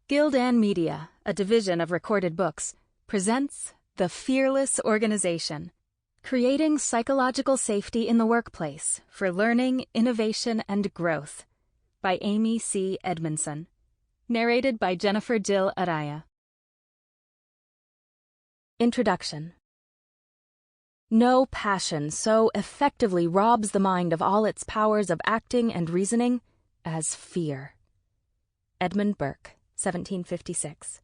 Gildan Media, a division of Recorded Books, presents The Fearless Organization, Creating Psychological Safety in the Workplace for Learning, Innovation, and Growth, by Amy C. Edmondson. Narrated by Jennifer Jill Araya. Introduction. No passion so effectively robs the mind of all its powers of acting and reasoning as fear. Edmund Burke, 1756.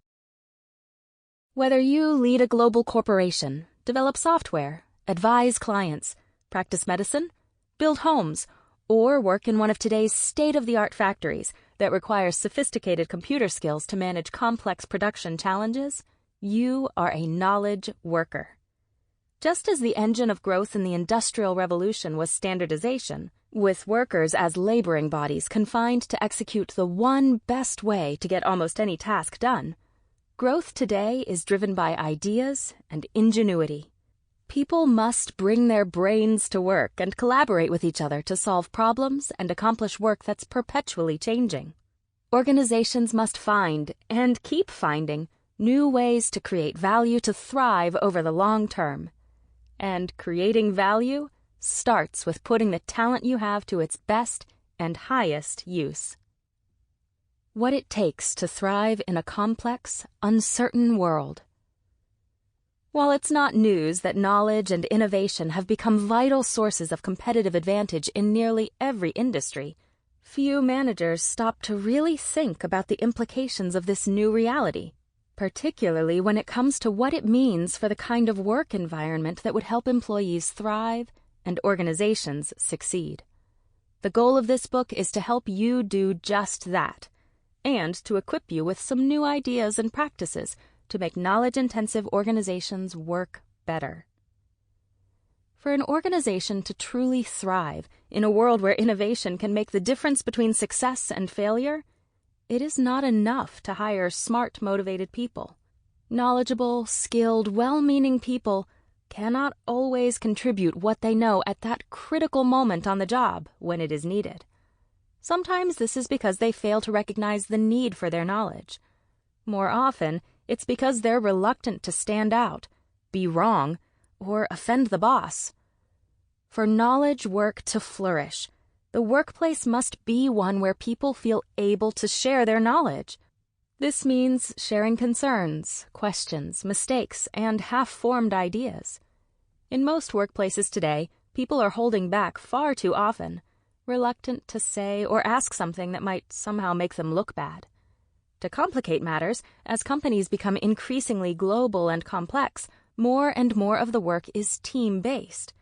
Whether you lead a global corporation, develop software, advise clients, practice medicine, build homes, or work in one of today's state-of-the-art factories that requires sophisticated computer skills to manage complex production challenges, you are a knowledge worker. Just as the engine of growth in the Industrial Revolution was standardization, with workers as laboring bodies confined to execute the one best way to get almost any task done, growth today is driven by ideas and ingenuity. People must bring their brains to work and collaborate with each other to solve problems and accomplish work that's perpetually changing. Organizations must find, and keep finding, new ways to create value to thrive over the long term. And creating value starts with putting the talent you have to its best and highest use. What it takes to thrive in a complex, uncertain world. While it's not news that knowledge and innovation have become vital sources of competitive advantage in nearly every industry, few managers stop to really think about the implications of this new reality, particularly when it comes to what it means for the kind of work environment that would help employees thrive and organizations succeed. The goal of this book is to help you do just that, and to equip you with some new ideas and practices to make knowledge-intensive organizations work better. For an organization to truly thrive in a world where innovation can make the difference between success and failure, it is not enough to hire smart, motivated people. Knowledgeable, skilled, well-meaning people cannot always contribute what they know at that critical moment on the job when it is needed. Sometimes this is because they fail to recognize the need for their knowledge. More often, it's because they're reluctant to stand out, be wrong, or offend the boss. For knowledge work to flourish, the workplace must be one where people feel able to share their knowledge. This means sharing concerns, questions, mistakes, and half-formed ideas. In most workplaces today, people are holding back far too often, reluctant to say or ask something that might somehow make them look bad. To complicate matters, as companies become increasingly global and complex, more and more of the work is team-based.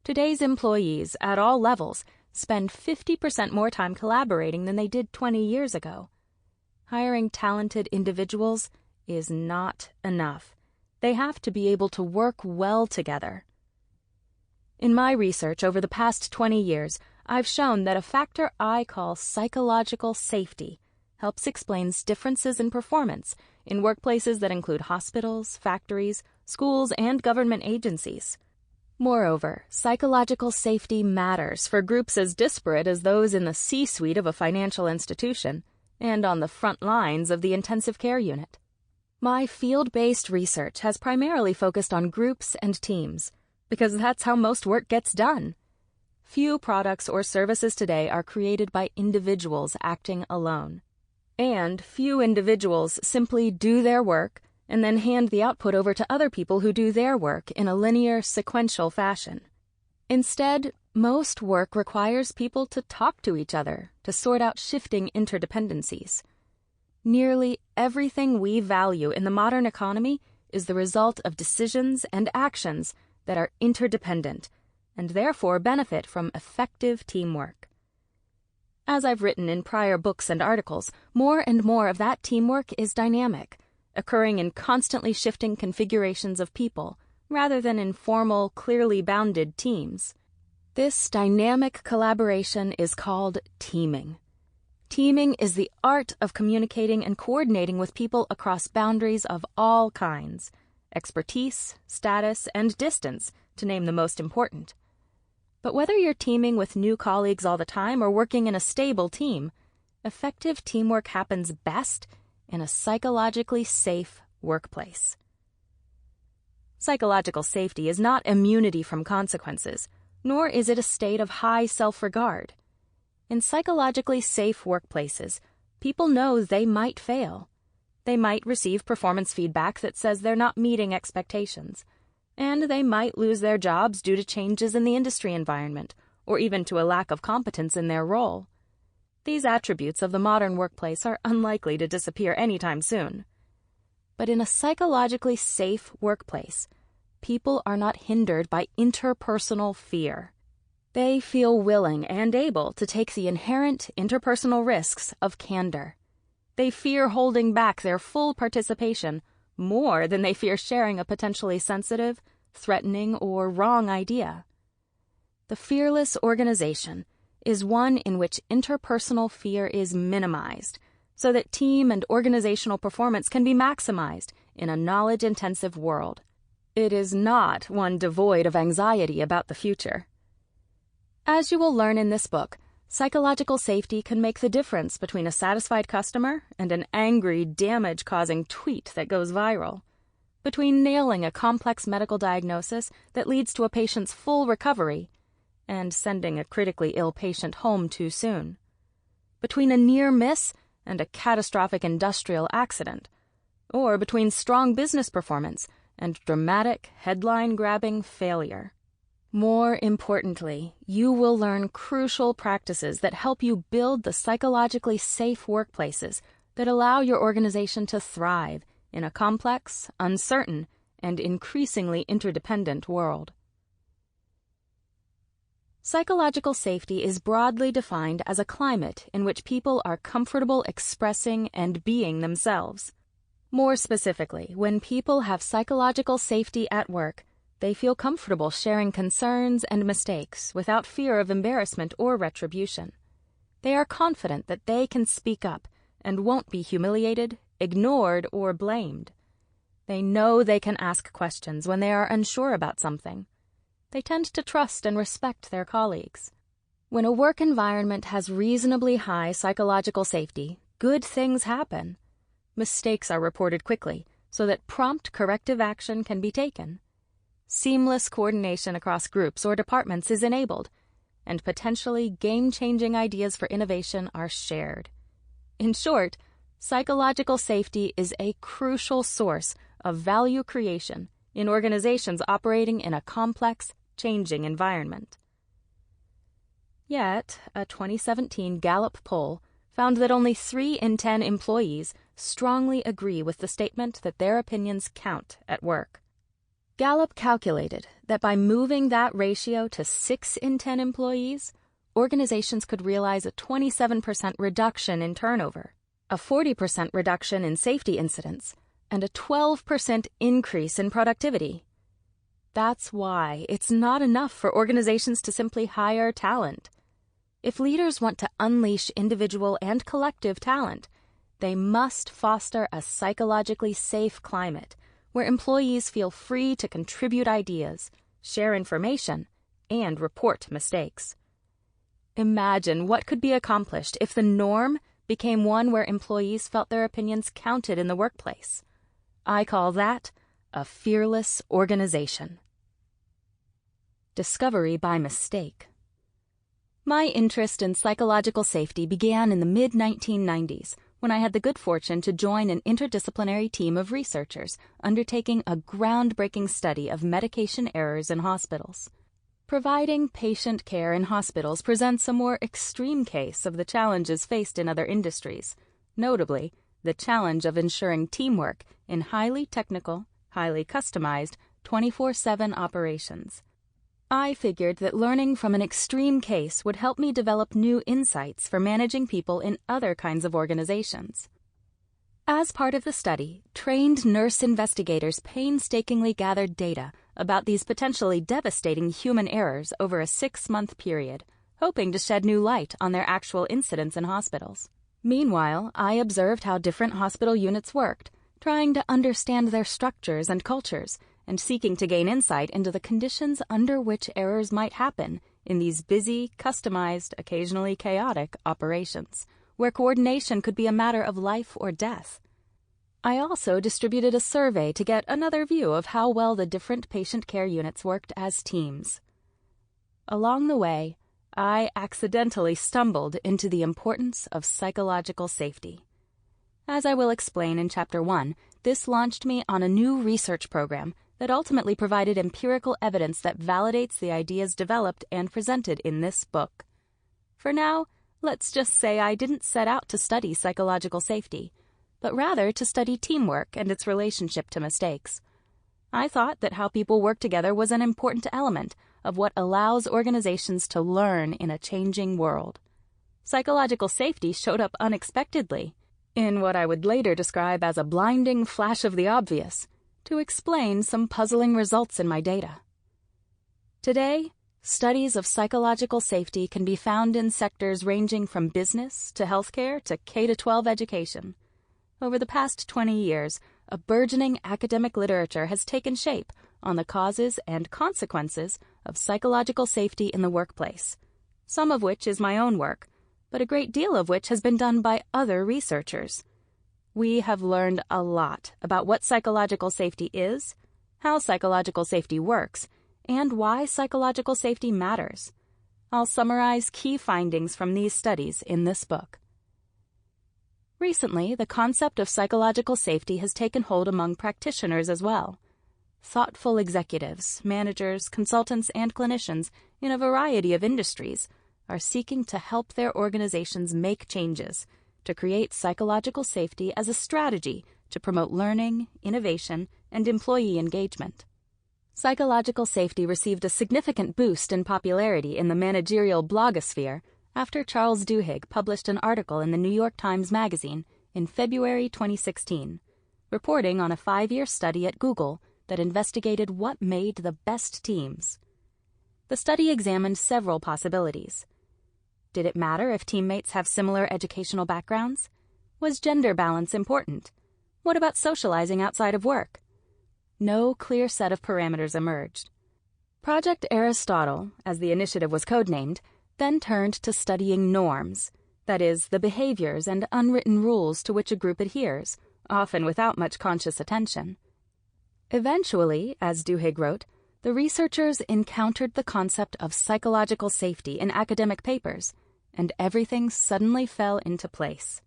Today's employees, at all levels, spend 50% more time collaborating than they did 20 years ago. Hiring talented individuals is not enough. They have to be able to work well together. In my research over the past 20 years, I've shown that a factor I call psychological safety helps explain differences in performance in workplaces that include hospitals, factories, schools, and government agencies. Moreover, psychological safety matters for groups as disparate as those in the C-suite of a financial institution and on the front lines of the intensive care unit. My field-based research has primarily focused on groups and teams, because that's how most work gets done. Few products or services today are created by individuals acting alone. And few individuals simply do their work and then hand the output over to other people who do their work in a linear, sequential fashion. Instead, most work requires people to talk to each other to sort out shifting interdependencies. Nearly everything we value in the modern economy is the result of decisions and actions that are interdependent and therefore benefit from effective teamwork. As I've written in prior books and articles, more and more of that teamwork is dynamic, occurring in constantly shifting configurations of people rather than in formal, clearly bounded teams. This dynamic collaboration is called teaming. Teaming is the art of communicating and coordinating with people across boundaries of all kinds, expertise, status, and distance, to name the most important. But whether you're teaming with new colleagues all the time or working in a stable team, effective teamwork happens best in a psychologically safe workplace. Psychological safety is not immunity from consequences, nor is it a state of high self-regard. In psychologically safe workplaces, people know they might fail. They might receive performance feedback that says they're not meeting expectations, and they might lose their jobs due to changes in the industry environment, or even to a lack of competence in their role. These attributes of the modern workplace are unlikely to disappear anytime soon. But in a psychologically safe workplace, people are not hindered by interpersonal fear. They feel willing and able to take the inherent interpersonal risks of candor. They fear holding back their full participation more than they fear sharing a potentially sensitive, threatening, or wrong idea. The fearless organization is one in which interpersonal fear is minimized, so that team and organizational performance can be maximized in a knowledge-intensive world. It is not one devoid of anxiety about the future. As you will learn in this book, psychological safety can make the difference between a satisfied customer and an angry, damage-causing tweet that goes viral, between nailing a complex medical diagnosis that leads to a patient's full recovery and sending a critically ill patient home too soon, between a near miss and a catastrophic industrial accident, or between strong business performance and dramatic, headline-grabbing failure. More importantly, you will learn crucial practices that help you build the psychologically safe workplaces that allow your organization to thrive in a complex, uncertain, and increasingly interdependent world. Psychological safety is broadly defined as a climate in which people are comfortable expressing and being themselves. More specifically, when people have psychological safety at work, they feel comfortable sharing concerns and mistakes without fear of embarrassment or retribution. They are confident that they can speak up and won't be humiliated, ignored, or blamed. They know they can ask questions when they are unsure about something. They tend to trust and respect their colleagues. When a work environment has reasonably high psychological safety, good things happen. Mistakes are reported quickly so that prompt corrective action can be taken. Seamless coordination across groups or departments is enabled, and potentially game-changing ideas for innovation are shared. In short, psychological safety is a crucial source of value creation in organizations operating in a complex, changing environment. Yet, a 2017 Gallup poll found that only 3 in 10 employees strongly agree with the statement that their opinions count at work. Gallup calculated that by moving that ratio to 6 in 10 employees, organizations could realize a 27% reduction in turnover, a 40% reduction in safety incidents, and a 12% increase in productivity. That's why it's not enough for organizations to simply hire talent. If leaders want to unleash individual and collective talent, they must foster a psychologically safe climate where employees feel free to contribute ideas, share information, and report mistakes. Imagine what could be accomplished if the norm became one where employees felt their opinions counted in the workplace. I call that a fearless organization. Discovery by mistake. My interest in psychological safety began in the mid-1990s when I had the good fortune to join an interdisciplinary team of researchers undertaking a groundbreaking study of medication errors in hospitals. Providing patient care in hospitals presents a more extreme case of the challenges faced in other industries, notably the challenge of ensuring teamwork in highly technical, highly customized, 24/7 operations. I figured that learning from an extreme case would help me develop new insights for managing people in other kinds of organizations. As part of the study, trained nurse investigators painstakingly gathered data about these potentially devastating human errors over a 6-month period, hoping to shed new light on their actual incidents in hospitals. Meanwhile, I observed how different hospital units worked, trying to understand their structures and cultures, and seeking to gain insight into the conditions under which errors might happen in these busy, customized, occasionally chaotic operations, where coordination could be a matter of life or death. I also distributed a survey to get another view of how well the different patient care units worked as teams. Along the way, I accidentally stumbled into the importance of psychological safety. As I will explain in Chapter 1, this launched me on a new research program that ultimately provided empirical evidence that validates the ideas developed and presented in this book. For now, let's just say I didn't set out to study psychological safety, but rather to study teamwork and its relationship to mistakes. I thought that how people work together was an important element of what allows organizations to learn in a changing world. Psychological safety showed up unexpectedly, in what I would later describe as a blinding flash of the obvious, to explain some puzzling results in my data. Today, studies of psychological safety can be found in sectors ranging from business to healthcare to K-12 education. Over the past 20 years, a burgeoning academic literature has taken shape on the causes and consequences of psychological safety in the workplace, some of which is my own work, but a great deal of which has been done by other researchers. We have learned a lot about what psychological safety is, how psychological safety works, and why psychological safety matters. I'll summarize key findings from these studies in this book. Recently, the concept of psychological safety has taken hold among practitioners as well. Thoughtful executives, managers, consultants, and clinicians in a variety of industries are seeking to help their organizations make changes to create psychological safety as a strategy to promote learning, innovation, and employee engagement. Psychological safety received a significant boost in popularity in the managerial blogosphere after Charles Duhigg published an article in the New York Times Magazine in February 2016, reporting on a 5-year study at Google that investigated what made the best teams. The study examined several possibilities. Did it matter if teammates have similar educational backgrounds? Was gender balance important? What about socializing outside of work? No clear set of parameters emerged. Project Aristotle, as the initiative was codenamed, then turned to studying norms, that is, the behaviors and unwritten rules to which a group adheres, often without much conscious attention. Eventually, as Duhigg wrote, the researchers encountered the concept of psychological safety in academic papers, and everything suddenly fell into place.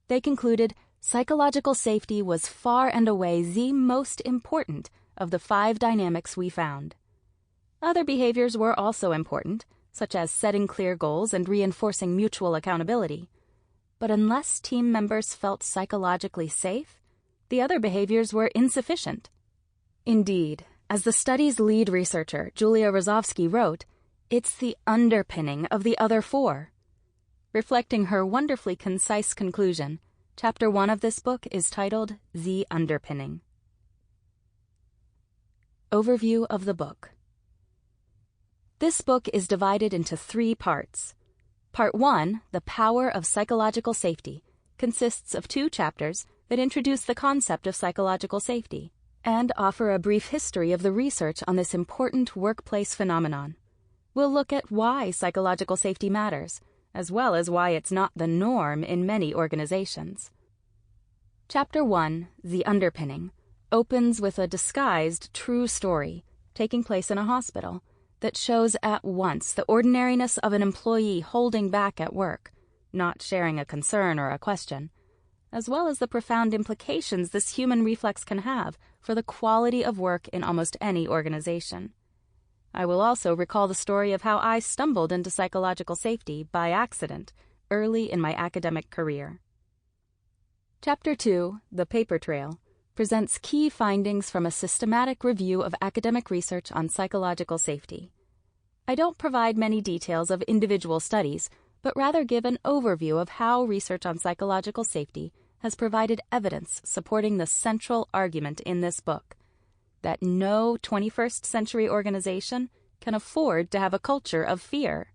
They concluded psychological safety was far and away the most important of the 5 dynamics we found. Other behaviors were also important, such as setting clear goals and reinforcing mutual accountability. But unless team members felt psychologically safe, the other behaviors were insufficient. Indeed, as the study's lead researcher, Julia Rozovsky, wrote, it's the underpinning of the other 4. Reflecting her wonderfully concise conclusion, Chapter 1 of this book is titled The Underpinning. Overview of the book. This book is divided into 3 parts. Part 1, The Power of Psychological Safety, consists of 2 chapters that introduce the concept of psychological safety and offer a brief history of the research on this important workplace phenomenon. We'll look at why psychological safety matters, as well as why it's not the norm in many organizations. Chapter 1, The Underpinning, opens with a disguised true story taking place in a hospital that shows at once the ordinariness of an employee holding back at work, not sharing a concern or a question, as well as the profound implications this human reflex can have for the quality of work in almost any organization. I will also recall the story of how I stumbled into psychological safety by accident early in my academic career. Chapter 2, The Paper Trail, presents key findings from a systematic review of academic research on psychological safety. I don't provide many details of individual studies, but rather give an overview of how research on psychological safety has provided evidence supporting the central argument in this book, that no 21st century organization can afford to have a culture of fear.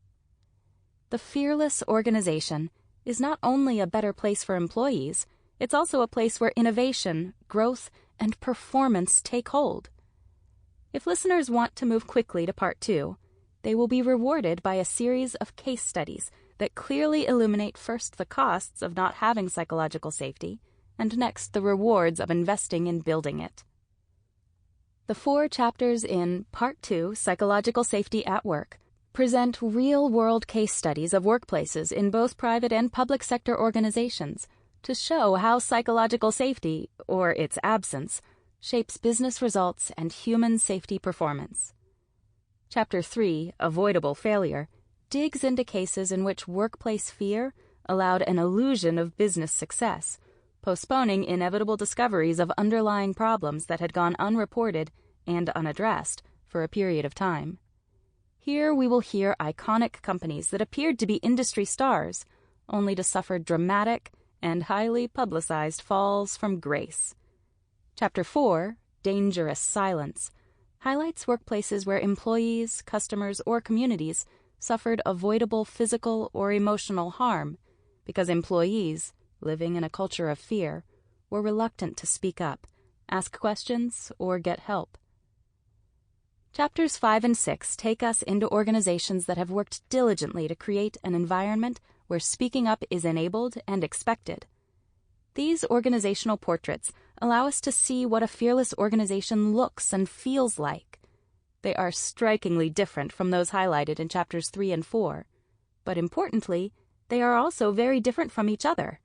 The fearless organization is not only a better place for employees, it's also a place where innovation, growth, and performance take hold. If listeners want to move quickly to Part 2, they will be rewarded by a series of case studies that clearly illuminate first the costs of not having psychological safety, and next the rewards of investing in building it. The 4 chapters in Part 2, Psychological Safety at Work, present real-world case studies of workplaces in both private and public sector organizations to show how psychological safety, or its absence, shapes business results and human safety performance. Chapter 3, Avoidable Failure, digs into cases in which workplace fear allowed an illusion of business success, postponing inevitable discoveries of underlying problems that had gone unreported and unaddressed for a period of time. Here we will hear iconic companies that appeared to be industry stars, only to suffer dramatic and highly publicized falls from grace. Chapter 4, Dangerous Silence, highlights workplaces where employees, customers, or communities suffered avoidable physical or emotional harm because employees, living in a culture of fear, were reluctant to speak up, ask questions, or get help. Chapters 5 and 6 take us into organizations that have worked diligently to create an environment where speaking up is enabled and expected. These organizational portraits allow us to see what a fearless organization looks and feels like. They are strikingly different from those highlighted in chapters 3 and 4, but importantly, they are also very different from each other.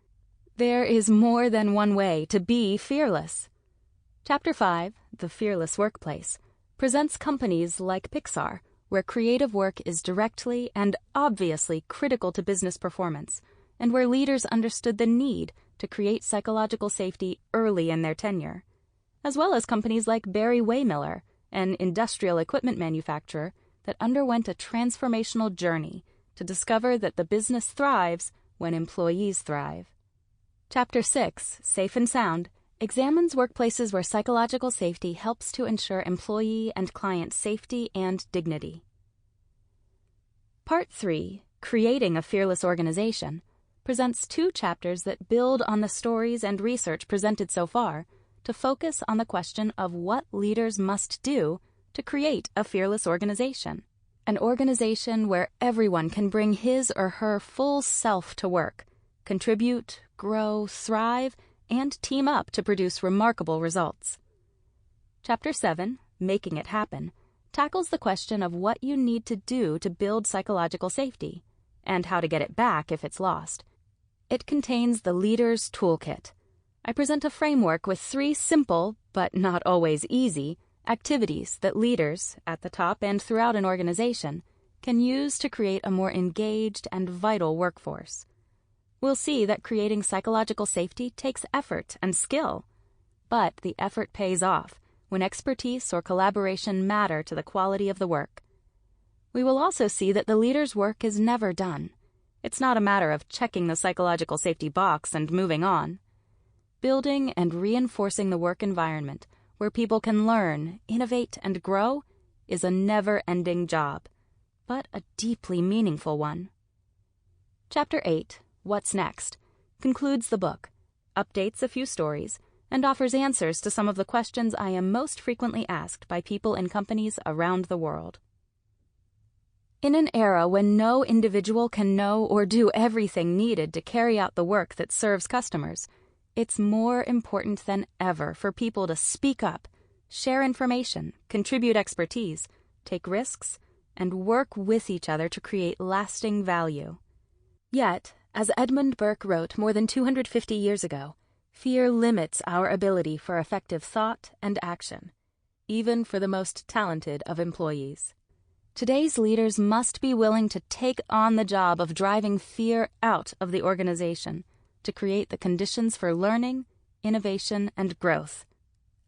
There is more than one way to be fearless. Chapter 5, The Fearless Workplace, presents companies like Pixar, where creative work is directly and obviously critical to business performance, and where leaders understood the need to create psychological safety early in their tenure, as well as companies like Barry-Wehmiller, an industrial equipment manufacturer that underwent a transformational journey to discover that the business thrives when employees thrive. Chapter 6, Safe and Sound, examines workplaces where psychological safety helps to ensure employee and client safety and dignity. Part 3, Creating a Fearless Organization, presents 2 chapters that build on the stories and research presented so far to focus on the question of what leaders must do to create a fearless organization. An organization where everyone can bring his or her full self to work, contribute, grow, thrive, and team up to produce remarkable results. Chapter 7, Making It Happen, tackles the question of what you need to do to build psychological safety, and how to get it back if it's lost. It contains the Leader's Toolkit. I present a framework with 3 simple, but not always easy, activities that leaders, at the top and throughout an organization, can use to create a more engaged and vital workforce. We'll see that creating psychological safety takes effort and skill, but the effort pays off when expertise or collaboration matter to the quality of the work. We will also see that the leader's work is never done. It's not a matter of checking the psychological safety box and moving on. Building and reinforcing the work environment where people can learn, innovate, and grow is a never-ending job, but a deeply meaningful one. Chapter 8, What's Next, concludes the book, updates a few stories, and offers answers to some of the questions I am most frequently asked by people in companies around the world. In an era when no individual can know or do everything needed to carry out the work that serves customers, it's more important than ever for people to speak up, share information, contribute expertise, take risks, and work with each other to create lasting value. Yet, as Edmund Burke wrote more than 250 years ago, fear limits our ability for effective thought and action, even for the most talented of employees. Today's leaders must be willing to take on the job of driving fear out of the organization to create the conditions for learning, innovation, and growth.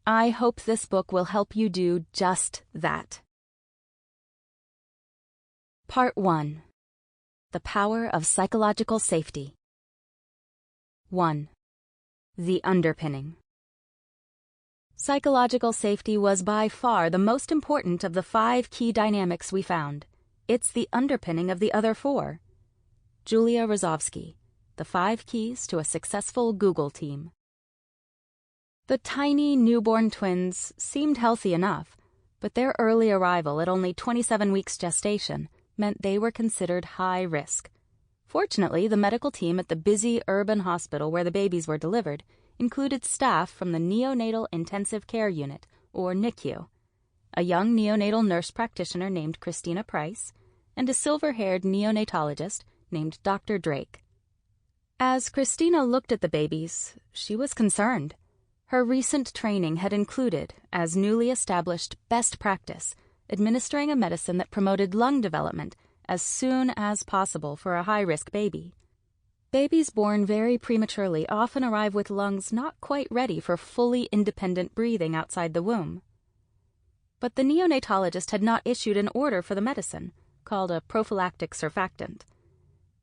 I hope this book will help you do just that. Part 1. The Power of Psychological Safety. 1. The Underpinning. Psychological safety was by far the most important of the 5 key dynamics we found. It's the underpinning of the other 4. Julia Rozovsky, The 5 Keys to a Successful Google Team. The tiny newborn twins seemed healthy enough, but their early arrival at only 27 weeks gestation meant they were considered high risk. Fortunately, the medical team at the busy urban hospital where the babies were delivered included staff from the Neonatal Intensive Care Unit, or NICU, a young neonatal nurse practitioner named Christina Price, and a silver-haired neonatologist named Dr. Drake. As Christina looked at the babies, she was concerned. Her recent training had included, as newly established best practice, administering a medicine that promoted lung development as soon as possible for a high-risk baby. Babies born very prematurely often arrive with lungs not quite ready for fully independent breathing outside the womb. But the neonatologist had not issued an order for the medicine, called a prophylactic surfactant.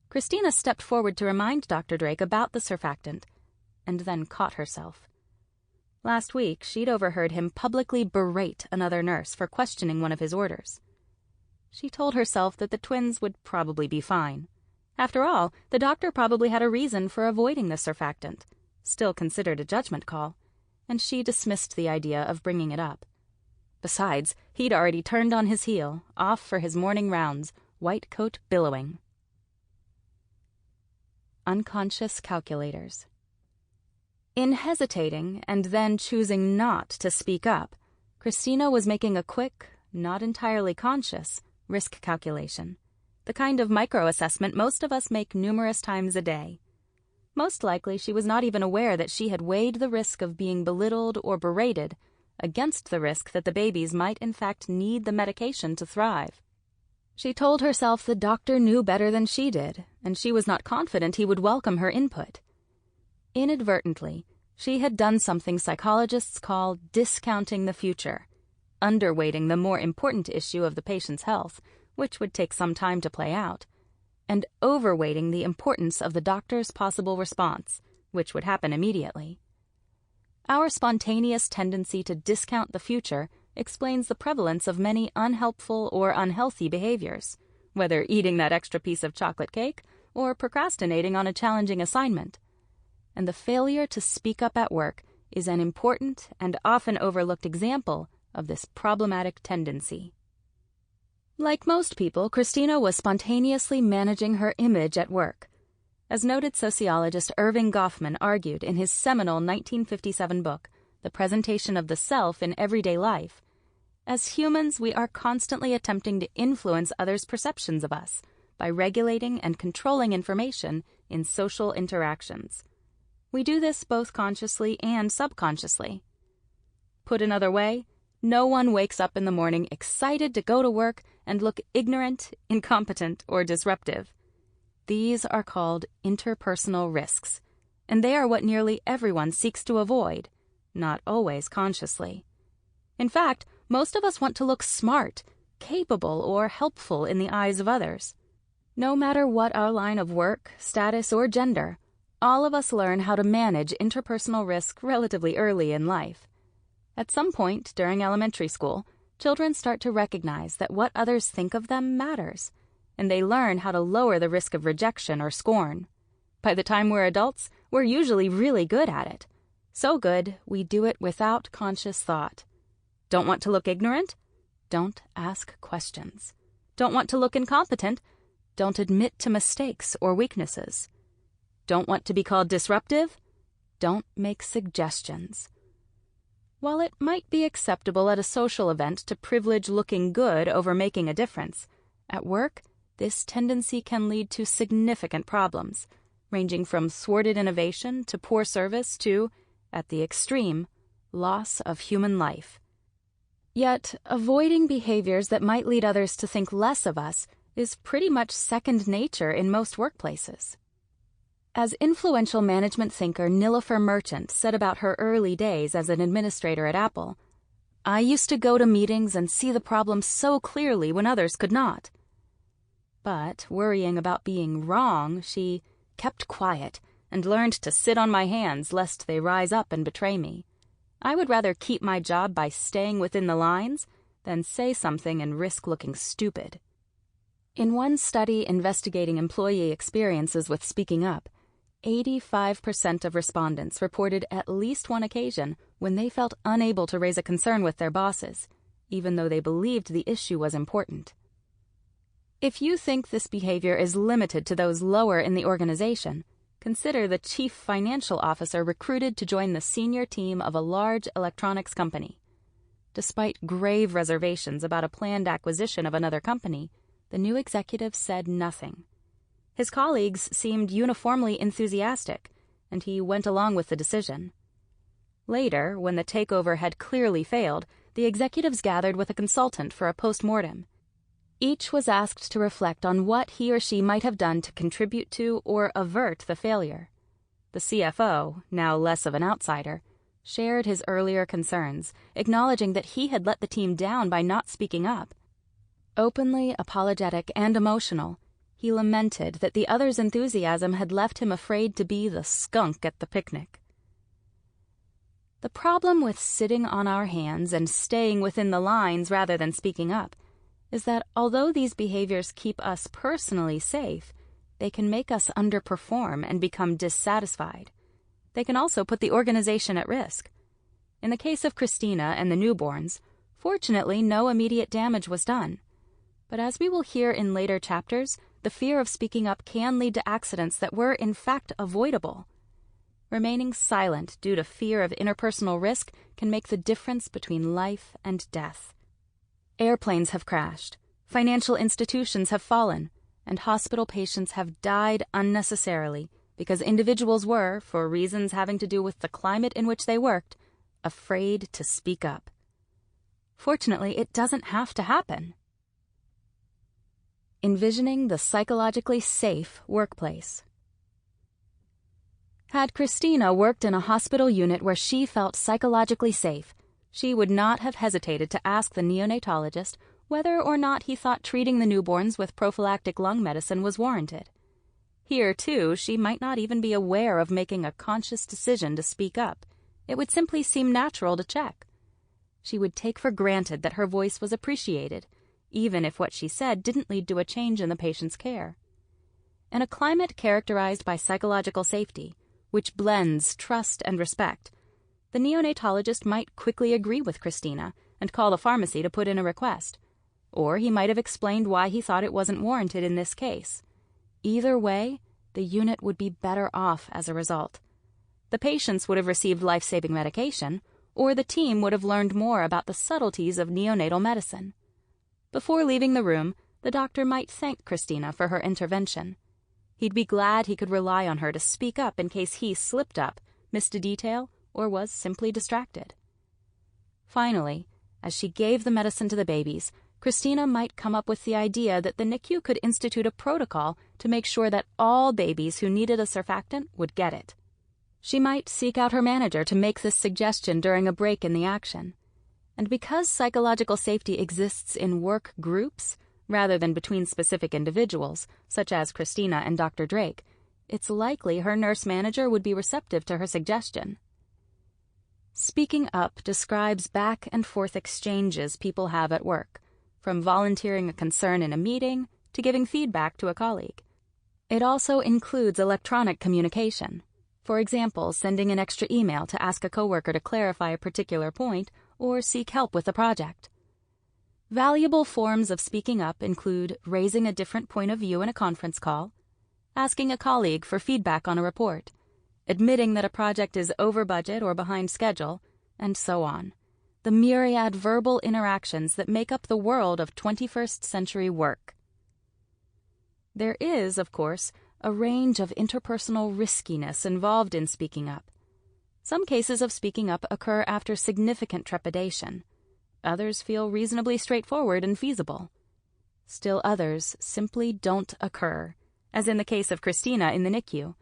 Christina stepped forward to remind Dr. Drake about the surfactant, and then caught herself. Last week, she'd overheard him publicly berate another nurse for questioning one of his orders. She told herself that the twins would probably be fine. After all, the doctor probably had a reason for avoiding the surfactant, still considered a judgment call, and she dismissed the idea of bringing it up. Besides, he'd already turned on his heel, off for his morning rounds, white coat billowing. Unconscious calculators. In hesitating and then choosing not to speak up, Christina was making a quick, not entirely conscious, risk calculation, the kind of micro-assessment most of us make numerous times a day. Most likely she was not even aware that she had weighed the risk of being belittled or berated against the risk that the babies might in fact need the medication to thrive. She told herself the doctor knew better than she did, and she was not confident he would welcome her input. Inadvertently, she had done something psychologists call discounting the future, underweighting the more important issue of the patient's health, which would take some time to play out, and overweighting the importance of the doctor's possible response, which would happen immediately. Our spontaneous tendency to discount the future explains the prevalence of many unhelpful or unhealthy behaviors, whether eating that extra piece of chocolate cake or procrastinating on a challenging assignment. And the failure to speak up at work is an important and often overlooked example of this problematic tendency. Like most people, Christina was spontaneously managing her image at work. As noted sociologist Irving Goffman argued in his seminal 1957 book, The Presentation of the Self in Everyday Life, as humans, we are constantly attempting to influence others' perceptions of us by regulating and controlling information in social interactions. We do this both consciously and subconsciously. Put another way, no one wakes up in the morning excited to go to work and look ignorant, incompetent, or disruptive. These are called interpersonal risks, and they are what nearly everyone seeks to avoid, not always consciously. In fact, most of us want to look smart, capable, or helpful in the eyes of others. No matter what our line of work, status, or gender, all of us learn how to manage interpersonal risk relatively early in life. At some point during elementary school, children start to recognize that what others think of them matters, and they learn how to lower the risk of rejection or scorn. By the time we're adults, we're usually really good at it. So good, we do it without conscious thought. Don't want to look ignorant? Don't ask questions. Don't want to look incompetent? Don't admit to mistakes or weaknesses. Don't want to be called disruptive? Don't make suggestions. While it might be acceptable at a social event to privilege looking good over making a difference, at work, this tendency can lead to significant problems, ranging from thwarted innovation to poor service to, at the extreme, loss of human life. Yet, avoiding behaviors that might lead others to think less of us is pretty much second nature in most workplaces. As influential management thinker Nilofer Merchant said about her early days as an administrator at Apple, "I used to go to meetings and see the problem so clearly when others could not." But, worrying about being wrong, she kept quiet and learned to sit on my hands lest they rise up and betray me. I would rather keep my job by staying within the lines than say something and risk looking stupid. In one study investigating employee experiences with speaking up, 85% of respondents reported at least one occasion when they felt unable to raise a concern with their bosses, even though they believed the issue was important. If you think this behavior is limited to those lower in the organization, consider the chief financial officer recruited to join the senior team of a large electronics company. Despite grave reservations about a planned acquisition of another company, the new executive said nothing. His colleagues seemed uniformly enthusiastic, and he went along with the decision. Later, when the takeover had clearly failed, the executives gathered with a consultant for a post-mortem. Each was asked to reflect on what he or she might have done to contribute to or avert the failure. The CFO, now less of an outsider, shared his earlier concerns, acknowledging that he had let the team down by not speaking up. Openly apologetic and emotional, he lamented that the others' enthusiasm had left him afraid to be the skunk at the picnic. The problem with sitting on our hands and staying within the lines rather than speaking up is that although these behaviors keep us personally safe, they can make us underperform and become dissatisfied. They can also put the organization at risk. In the case of Christina and the newborns, fortunately no immediate damage was done. But as we will hear in later chapters, the fear of speaking up can lead to accidents that were in fact avoidable. Remaining silent due to fear of interpersonal risk can make the difference between life and death. Airplanes have crashed, financial institutions have fallen, and hospital patients have died unnecessarily because individuals were, for reasons having to do with the climate in which they worked, afraid to speak up. Fortunately, it doesn't have to happen. Envisioning the psychologically safe workplace. Had Christina worked in a hospital unit where she felt psychologically safe, she would not have hesitated to ask the neonatologist whether or not he thought treating the newborns with prophylactic lung medicine was warranted. Here, too, she might not even be aware of making a conscious decision to speak up. It would simply seem natural to check. She would take for granted that her voice was appreciated, even if what she said didn't lead to a change in the patient's care. In a climate characterized by psychological safety, which blends trust and respect, the neonatologist might quickly agree with Christina and call the pharmacy to put in a request, or he might have explained why he thought it wasn't warranted in this case. Either way, the unit would be better off as a result. The patients would have received life-saving medication, or the team would have learned more about the subtleties of neonatal medicine. Before leaving the room, the doctor might thank Christina for her intervention. He'd be glad he could rely on her to speak up in case he slipped up, missed a detail, or was simply distracted. Finally, as she gave the medicine to the babies, Christina might come up with the idea that the NICU could institute a protocol to make sure that all babies who needed a surfactant would get it. She might seek out her manager to make this suggestion during a break in the action. And because psychological safety exists in work groups, rather than between specific individuals, such as Christina and Dr. Drake, it's likely her nurse manager would be receptive to her suggestion. Speaking up describes back-and-forth exchanges people have at work, from volunteering a concern in a meeting to giving feedback to a colleague. It also includes electronic communication. For example, sending an extra email to ask a coworker to clarify a particular point or seek help with a project. Valuable forms of speaking up include raising a different point of view in a conference call, asking a colleague for feedback on a report, admitting that a project is over budget or behind schedule, and so on. The myriad verbal interactions that make up the world of 21st century work. There is, of course, a range of interpersonal riskiness involved in speaking up. Some cases of speaking up occur after significant trepidation. Others feel reasonably straightforward and feasible. Still others simply don't occur, as in the case of Christina in the NICU,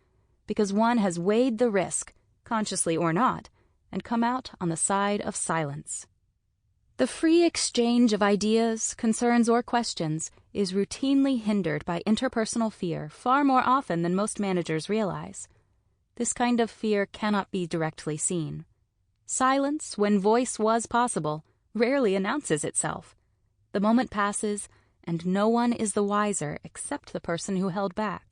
because one has weighed the risk, consciously or not, and come out on the side of silence. The free exchange of ideas, concerns, or questions is routinely hindered by interpersonal fear far more often than most managers realize. This kind of fear cannot be directly seen. Silence, when voice was possible, rarely announces itself. The moment passes, and no one is the wiser except the person who held back.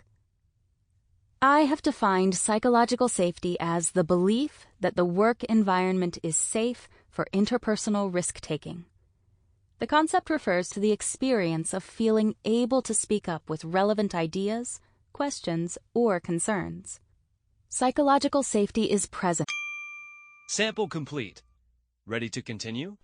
I have defined psychological safety as the belief that the work environment is safe for interpersonal risk-taking. The concept refers to the experience of feeling able to speak up with relevant ideas, questions, or concerns. Psychological safety is present. Sample complete. Ready to continue?